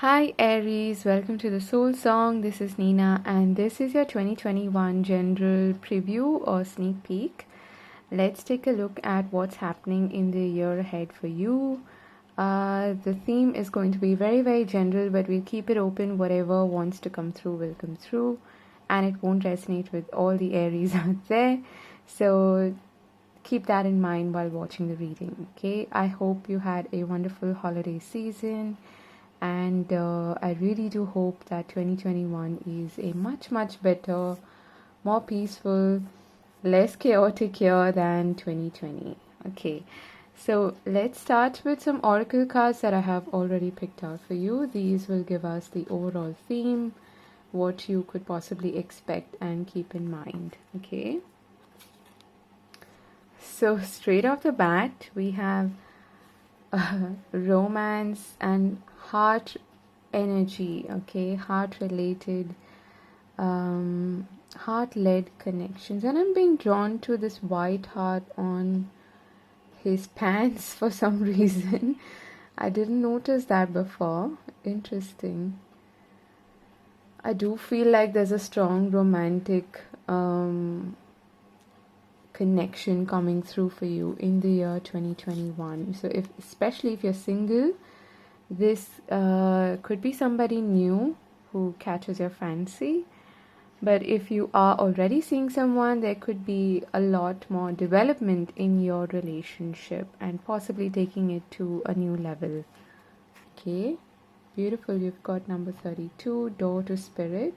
Hi Aries, welcome to the Soul Song. This is Nina, and this is your 2021 general preview or sneak peek. Let's take a look at what's happening in the year ahead for you. The theme is going to be very, very general, but we'll keep it open. Whatever wants to come through will come through, and it won't resonate with all the Aries out there. So keep that in mind while watching the reading. Okay, I hope you had a wonderful holiday season. And I really do hope that 2021 is a much, much better, more peaceful, less chaotic year than 2020. Okay, so let's start with some oracle cards that I have already picked out for you. These will give us the overall theme, what you could possibly expect and keep in mind. Okay, so straight off the bat, we have romance and heart energy. Okay, heart related, heart led connections, and I'm being drawn to this white heart on his pants for some reason. I didn't notice that before. Interesting. I do feel like there's a strong romantic connection coming through for you in the year 2021. So especially if you're single, this could be somebody new who catches your fancy. But if you are already seeing someone, there could be a lot more development in your relationship and possibly taking it to a new level. Okay, beautiful. You've got number 32, door to spirit.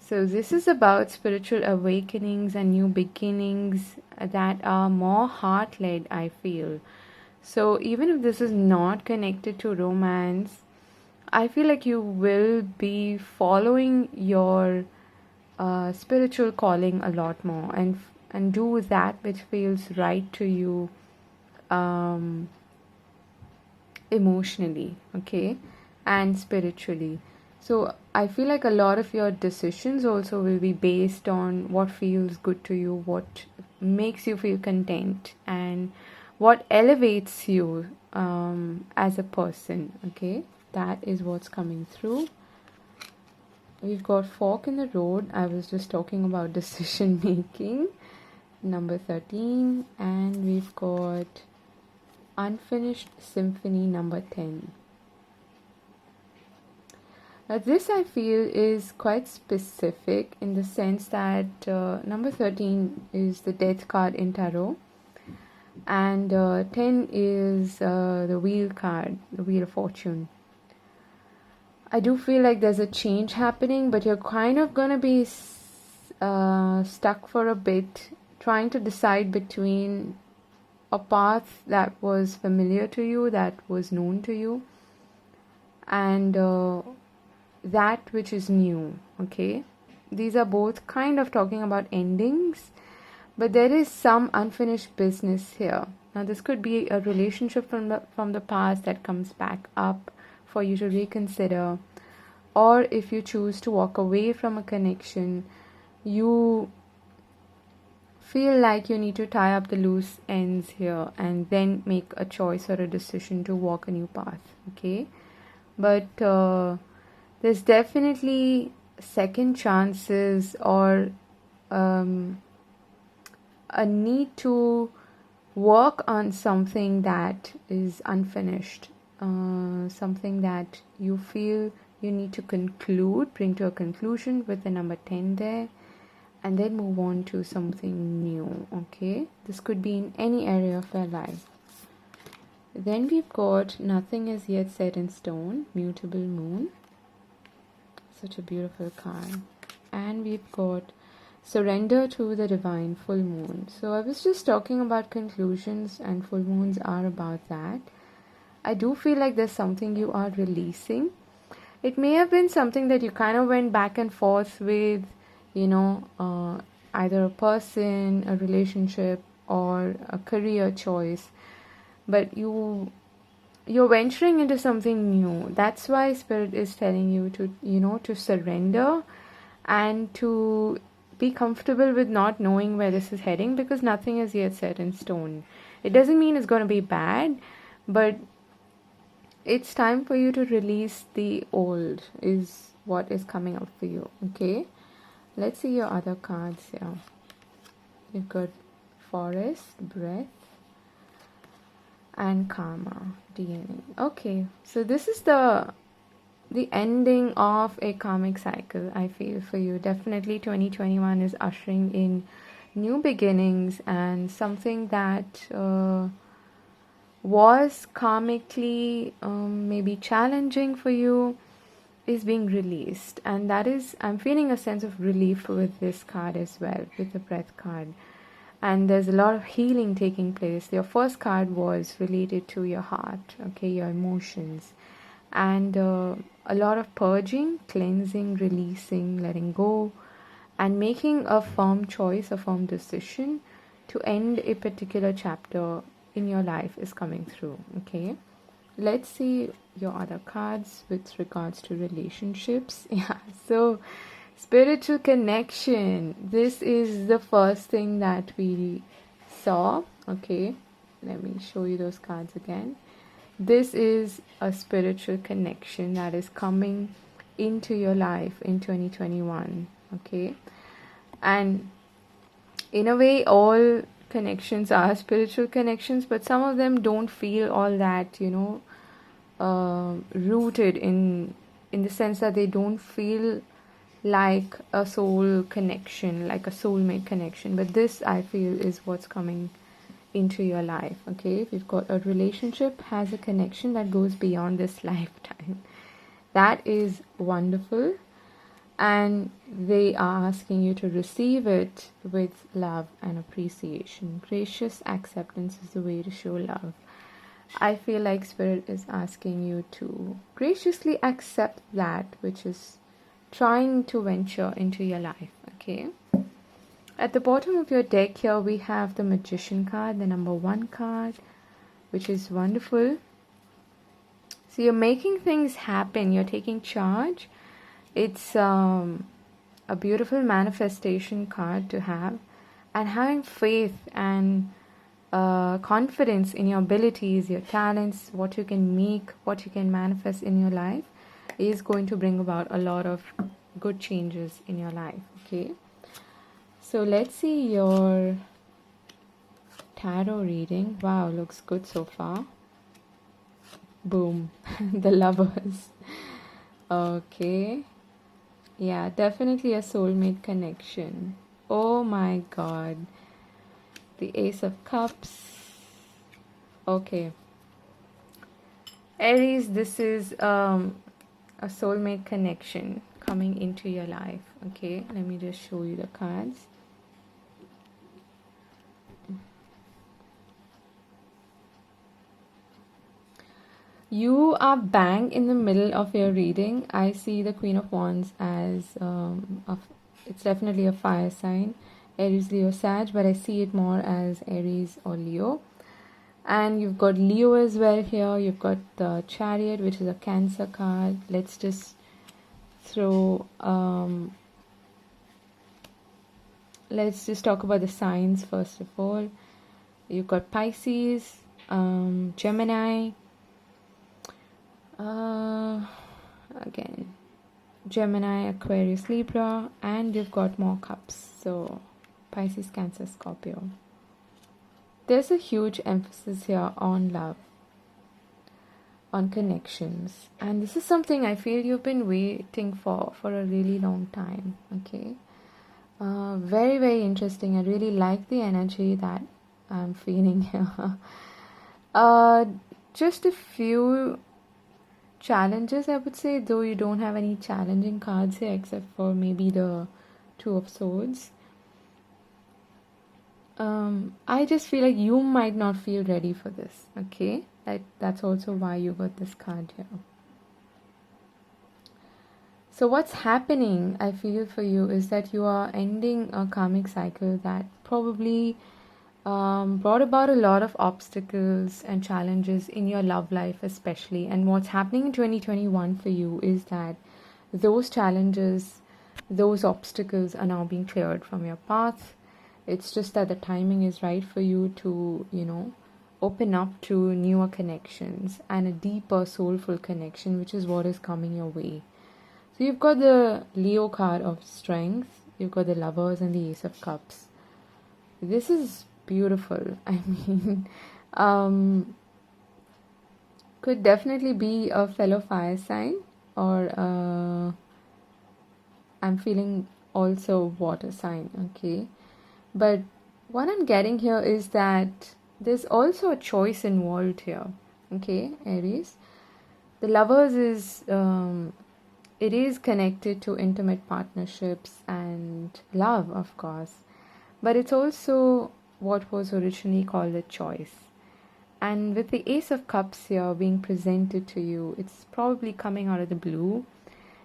So this is about spiritual awakenings and new beginnings that are more heart-led, I feel. So even if this is not connected to romance, I feel like you will be following your spiritual calling a lot more and do that which feels right to you emotionally, okay, and spiritually. So I feel like a lot of your decisions also will be based on what feels good to you, what makes you feel content, and what elevates you as a person. Okay, that is what's coming through. We've got fork in the road. I was just talking about decision making, number 13, and we've got unfinished symphony, number 10. Now this I feel is quite specific in the sense that number 13 is the death card in tarot, and 10 is the wheel card, the wheel of fortune. I do feel like there's a change happening, but you're kind of going to be stuck for a bit, trying to decide between a path that was familiar to you, that was known to you, and that which is new. Okay, these are both kind of talking about endings, but there is some unfinished business here. Now this could be a relationship from the past that comes back up for you to reconsider, or if you choose to walk away from a connection, you feel like you need to tie up the loose ends here and then make a choice or a decision to walk a new path. Okay, but there's definitely second chances or a need to work on something that is unfinished, something that you feel you need to bring to a conclusion with the number 10 there, and then move on to something new. Okay, this could be in any area of your life. Then we've got nothing is yet set in stone, mutable moon. Such a beautiful card. And we've got surrender to the divine, full moon. So I was just talking about conclusions, and full moons are about that. I do feel like there's something you are releasing. It may have been something that you kind of went back and forth with, either a person, a relationship, or a career choice, but you're venturing into something new. That's why Spirit is telling you to surrender and to be comfortable with not knowing where this is heading, because nothing is yet set in stone. It doesn't mean it's going to be bad, but it's time for you to release the old, is what is coming up for you. Okay, let's see your other cards here. You've got Forest, Breath, and Karma, DNA. Okay, so this is the ending of a karmic cycle, I feel, for you. Definitely 2021 is ushering in new beginnings, and something that was karmically maybe challenging for you is being released. And that is, I'm feeling a sense of relief with this card as well, with the Breath card. And there's a lot of healing taking place. Your first card was related to your heart, okay, your emotions, and a lot of purging, cleansing, releasing, letting go, and making a firm choice, a firm decision to end a particular chapter in your life is coming through. Okay, let's see your other cards with regards to relationships. Yeah, so spiritual connection, this is the first thing that we saw. Okay, let me show you those cards again. This is a spiritual connection that is coming into your life in 2021. Okay, and in a way, all connections are spiritual connections, but some of them don't feel all that, rooted in the sense that they don't feel like a soul connection, like a soulmate connection. But this, I feel, is what's coming into your life. Okay, if you've got a relationship, has a connection that goes beyond this lifetime, that is wonderful, and they are asking you to receive it with love and appreciation. Gracious acceptance is the way to show love. I feel like Spirit is asking you to graciously accept that which is trying to venture into your life. Okay, at the bottom of your deck here, we have the Magician card, the number 1 card, which is wonderful. So you're making things happen, you're taking charge. It's a beautiful manifestation card to have, and having faith and confidence in your abilities, your talents, what you can make, what you can manifest in your life is going to bring about a lot of good changes in your life. Okay, so let's see your tarot reading. Wow, looks good so far. Boom. The Lovers. Okay, yeah, definitely a soulmate connection. Oh my god, the Ace of Cups. Okay, Aries, this is a soulmate connection coming into your life. Okay, let me just show you the cards. You are bang in the middle of your reading. I see the Queen of Wands as it's definitely a fire sign, Aries, Leo, Sag, but I see it more as Aries or Leo. And you've got Leo as well here. You've got the Chariot, which is a Cancer card. Let's just throw let's just talk about the signs first of all. You've got Pisces, Gemini, again Gemini, Aquarius, Libra, and you've got more cups, so Pisces, Cancer, Scorpio. There's a huge emphasis here on love, on connections, and this is something I feel you've been waiting for a really long time. Okay, very, very interesting. I really like the energy that I'm feeling here. Just a few challenges, I would say, though you don't have any challenging cards here except for maybe the Two of Swords. I just feel like you might not feel ready for this. Okay, that's also why you got this card here. So what's happening, I feel, for you is that you are ending a karmic cycle that probably brought about a lot of obstacles and challenges in your love life especially. And what's happening in 2021 for you is that those challenges, those obstacles are now being cleared from your path. It's just that the timing is right for you to, open up to newer connections and a deeper soulful connection, which is what is coming your way. So you've got the Leo card of strength, you've got the Lovers and the Ace of Cups. This is beautiful. I mean, could definitely be a fellow fire sign, or I'm feeling also water sign, okay? But what I'm getting here is that there's also a choice involved here, okay, Aries? The Lovers is, it is connected to intimate partnerships and love, of course, but it's also what was originally called a choice. And with the Ace of Cups here being presented to you, it's probably coming out of the blue.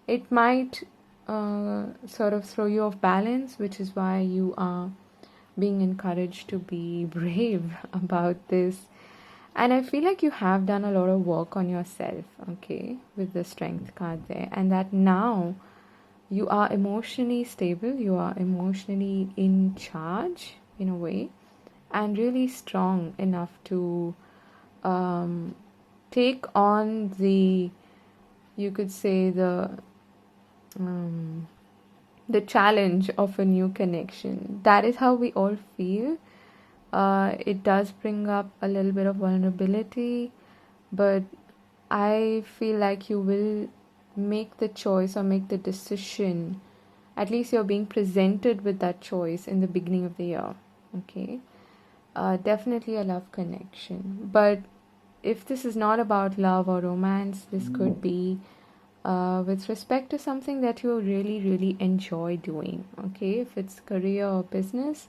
It might sort of throw you off balance, which is why you are being encouraged to be brave about this. And I feel like you have done a lot of work on yourself, okay, with the Strength card there. And that now you are emotionally stable, you are emotionally in charge in a way, and really strong enough to take on the, you could say, the challenge of a new connection. That is how we all feel. It does bring up a little bit of vulnerability, but I feel like you will make the choice or make the decision. At least you're being presented with that choice in the beginning of the year. Okay. Definitely a love connection. But if this is not about love or romance, this could be with respect to something that you really, really enjoy doing. Okay. If it's career or business,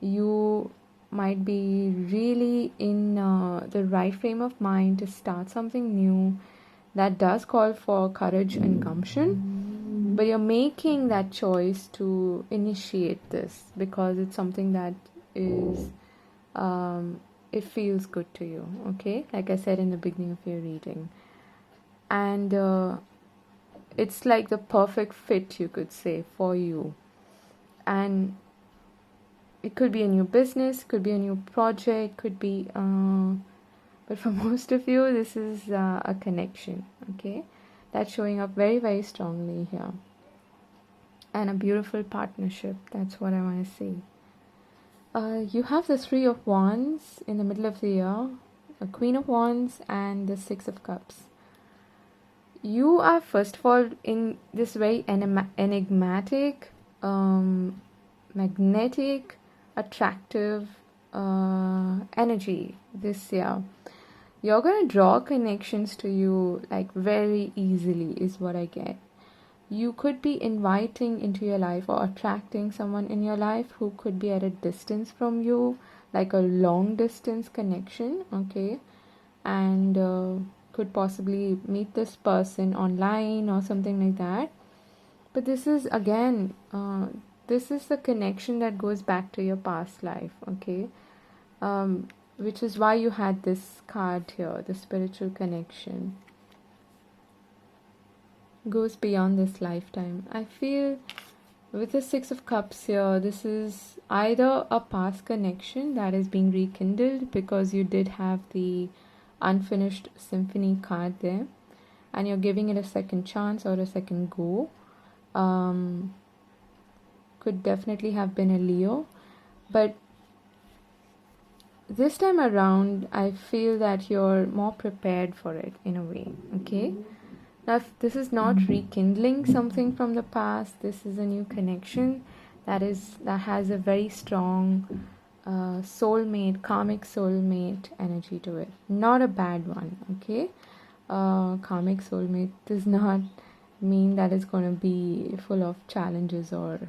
you might be really in the right frame of mind to start something new that does call for courage and gumption, but you're making that choice to initiate this because it's something that is it feels good to you, okay, like I said in the beginning of your reading. And it's like the perfect fit, you could say, for you. And it could be a new business, could be a new project, could be but for most of you this is a connection, okay, that's showing up very, very strongly here, and a beautiful partnership. That's what I want to see. You have the Three of Wands in the middle of the year, a Queen of Wands, and the Six of Cups. You are, first of all, in this very enigmatic, magnetic, attractive energy this year. You're going to draw connections to you like very easily, is what I get. You could be inviting into your life or attracting someone in your life who could be at a distance from you, like a long distance connection, okay? And could possibly meet this person online or something like that. But this is, again, this is the connection that goes back to your past life, okay? Which is why you had this card here, the spiritual connection. Goes beyond this lifetime. I feel with the Six of Cups here, this is either a past connection that is being rekindled because you did have the unfinished symphony card there and you're giving it a second chance or a second go. Could definitely have been a Leo, but this time around I feel that you're more prepared for it in a way, okay? Now, if this is not rekindling something from the past, this is a new connection that has a very strong soulmate, karmic soulmate energy to it. Not a bad one, okay? Karmic soulmate does not mean that it's going to be full of challenges or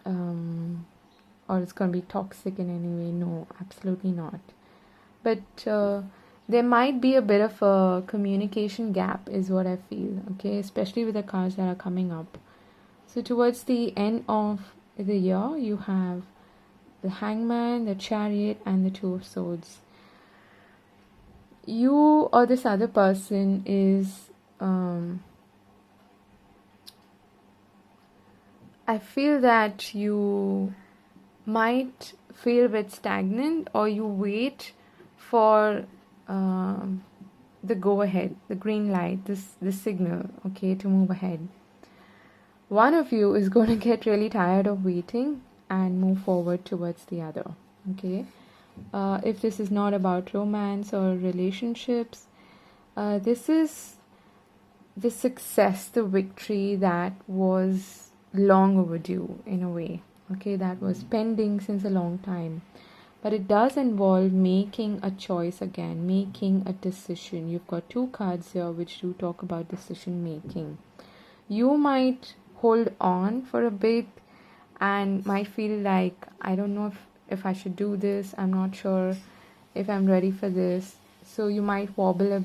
it's going to be toxic in any way. No, absolutely not. But there might be a bit of a communication gap is what I feel, okay, especially with the cards that are coming up. So towards the end of the year, you have the Hangman, the Chariot, and the Two of Swords. You or this other person is I feel that you might feel a bit stagnant, or you wait for the go ahead, the green light, this signal, okay, to move ahead. One of you is going to get really tired of waiting and move forward towards the other, okay? If this is not about romance or relationships, this is the success, the victory that was long overdue in a way, okay, that was pending since a long time. But it does involve making a choice again, making a decision. You've got two cards here which do talk about decision making. You might hold on for a bit and might feel like, I don't know if I should do this. I'm not sure if I'm ready for this. So you might wobble a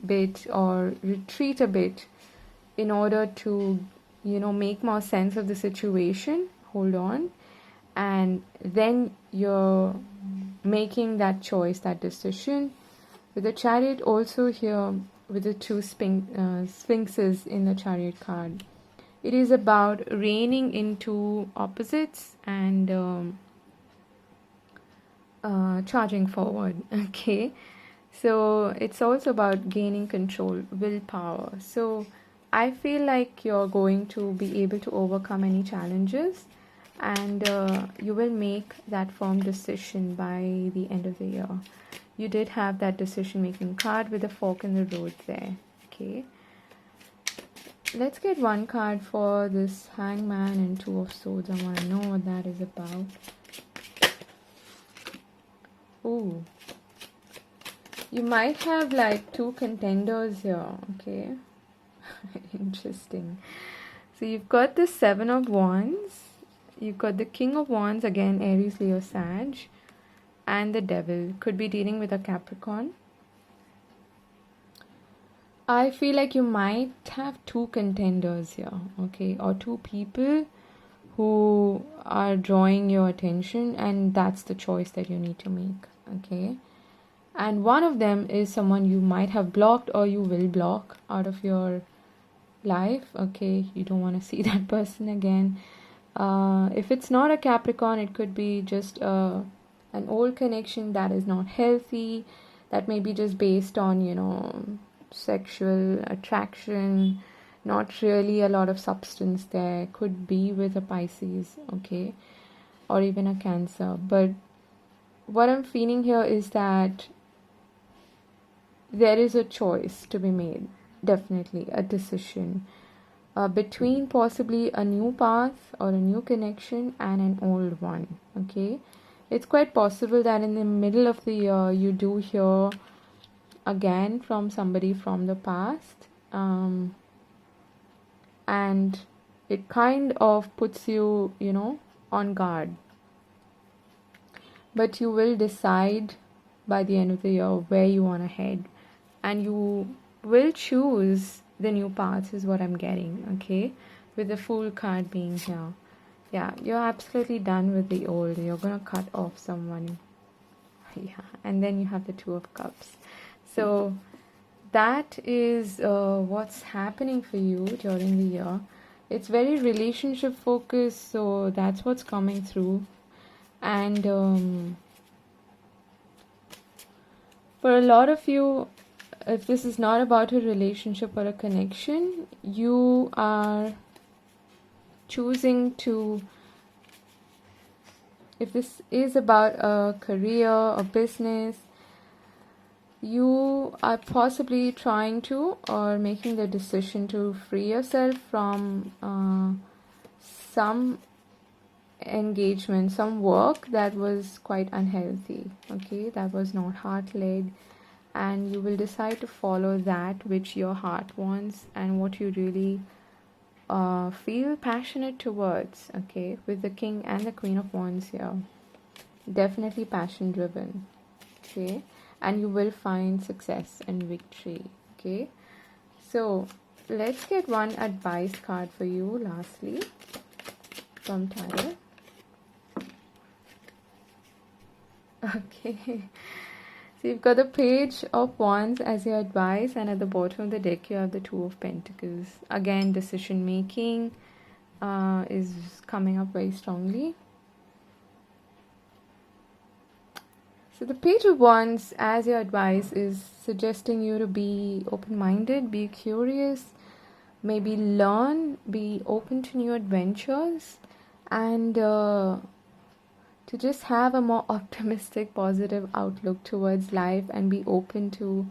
bit or retreat a bit in order to, make more sense of the situation. Hold on. And then you're making that choice, that decision. With the Chariot also here, with the two sphinxes in the Chariot card, it is about reining into opposites and charging forward, okay? So it's also about gaining control, willpower. So I feel like you're going to be able to overcome any challenges, and you will make that firm decision by the end of the year. You did have that decision making card with a fork in the road there, okay? Let's get one card for this Hangman and Two of Swords. I want to know what that is about. Ooh, you might have like two contenders here, okay? Interesting. So you've got the Seven of Wands. You've got the King of Wands, again, Aries, Leo, Sag, and the Devil. Could be dealing with a Capricorn. I feel like you might have two contenders here, okay? Or two people who are drawing your attention, and that's the choice that you need to make, okay? And one of them is someone you might have blocked or you will block out of your life, okay? You don't want to see that person again. If it's not a Capricorn, it could be just an old connection that is not healthy, that may be just based on, sexual attraction, not really a lot of substance there. Could be with a Pisces, okay, or even a Cancer. But what I'm feeling here is that there is a choice to be made, definitely a decision. Between possibly a new path or a new connection and an old one, okay? It's quite possible that in the middle of the year you do hear again from somebody from the past, and it kind of puts you, on guard. But you will decide by the end of the year where you want to head, and you will choose the new path is what I'm getting, okay? With the Fool card being here. Yeah, you're absolutely done with the old. You're going to cut off someone. Yeah, and then you have the Two of Cups. So that is what's happening for you during the year. It's very relationship focused, so that's what's coming through. And for a lot of you, if this is not about a relationship or a connection, you are choosing to, if this is about a career or business, you are possibly trying to or making the decision to free yourself from some engagement, some work that was quite unhealthy, okay, that was not heart-led, and you will decide to follow that which your heart wants and what you really feel passionate towards, okay, with the King and the Queen of Wands here. Definitely passion driven, okay, and you will find success and victory, okay? So let's get one advice card for you lastly from Tarot. Okay, so you've got the Page of Wands as your advice, and at the bottom of the deck you have the Two of Pentacles. Again, decision making is coming up very strongly. So the Page of Wands, as your advice, is suggesting you to be open-minded, be curious, maybe learn, be open to new adventures, and to just have a more optimistic, positive outlook towards life, and be open to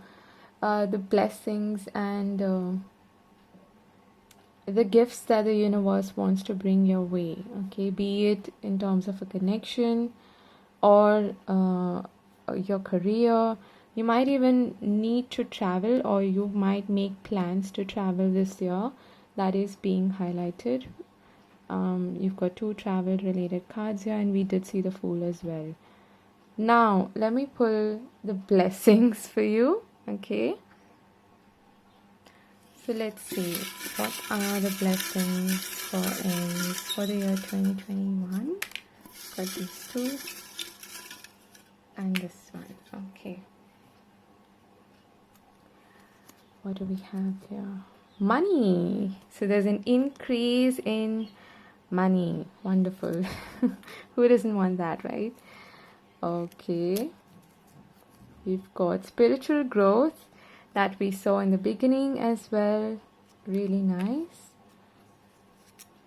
the blessings and the gifts that the universe wants to bring your way. Okay, be it in terms of a connection or your career. You might even need to travel, or you might make plans to travel this year. That is being highlighted. You've got 2 travel related cards here, and we did see the Fool as well. Now let me pull the blessings for you. Okay, so let's see, what are the blessings for Aries for the year 2021? Got these 2 and this one. Okay, what do we have here? Money. So there's an increase in money. Wonderful. Who doesn't want that, right? Okay, we've got spiritual growth that we saw in the beginning as well. Really nice.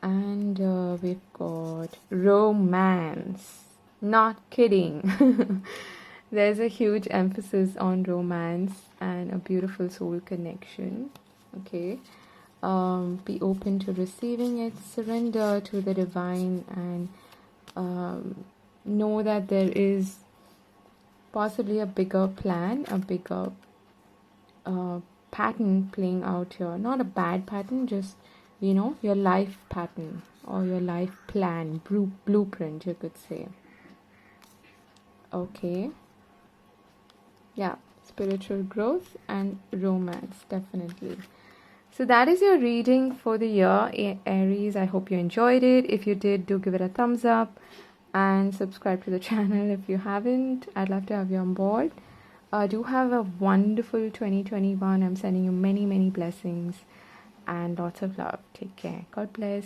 And we've got romance. Not kidding. There's a huge emphasis on romance and a beautiful soul connection. Okay, be open to receiving it, surrender to the divine, and know that there is possibly a bigger plan, a bigger pattern playing out here. Not a bad pattern, just your life pattern or your life plan, blueprint, you could say. Okay, yeah, spiritual growth and romance, definitely. So that is your reading for the year, Aries. I hope you enjoyed it. If you did, do give it a thumbs up and subscribe to the channel if you haven't. I'd love to have you on board. Do have a wonderful 2021. I'm sending you many, many blessings and lots of love. Take care. God bless.